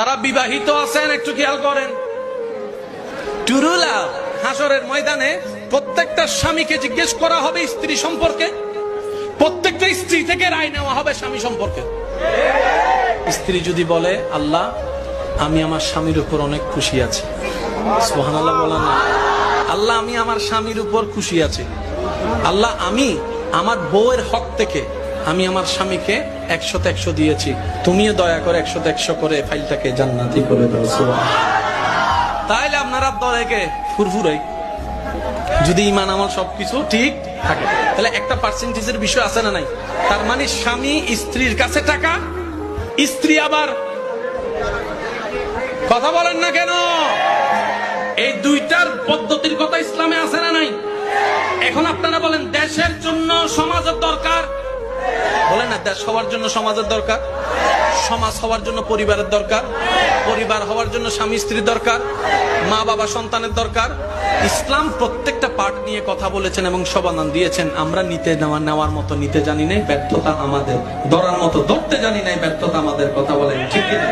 তারা বিবাহিত আছেন একটু খেয়াল করেন। টুরুলা হাসরের ময়দানে প্রত্যেকটা স্বামীকে জিজ্ঞেস করা হবে স্ত্রী সম্পর্কে, প্রত্যেকটা স্ত্রী থেকে রায় নেওয়া হবে স্বামী সম্পর্কে। স্ত্রী যদি বলে আল্লাহ আমি আমার স্বামীর উপর অনেক খুশি আছি, সুবহানাল্লাহ বলেন না, আল্লাহ আমি আমার স্বামীর উপর খুশি আছি, আল্লাহ আমি আমার বউয়ের হক থেকে আমি আমার স্বামীকে 100তে 100 দিয়েছি, তুমিও দয়া করে 100তে 100 করে ফাইলটাকে জান্নাতি করে দাও। তাইলে আপনারা দয়াকে ফুরফুরাই যদি ঈমান আমল সবকিছু ঠিক থাকে, তাহলে একটা পার্সেন্টেজের বিষয় আছে না নাই? তার মানে স্বামী স্ত্রীর কাছে টাকা, স্ত্রী আবার কথা বলেন না কেন? এই দুইটার পদ্ধতির কথা ইসলামে আছে না নাই? এখন আপনারা বলেন দেশের জন্য সমাজের দরকার, বলেন না দেশ হওয়ার জন্য সমাজের দরকার, সমাজ হওয়ার জন্য পরিবারের দরকার, পরিবার হওয়ার জন্য স্বামী স্ত্রীর দরকার, মা বাবা সন্তানের দরকার। ইসলাম প্রত্যেকটা পার্ট নিয়ে কথা বলেছেন এবং সমাধান দিয়েছেন। আমরা নিতে নেওয়ার মতো নিতে জানি নাই, ব্যর্থতা আমাদের, ধরার মতো ধরতে জানি নাই, ব্যর্থতা আমাদের। কথা বলেন ঠিক কিনা?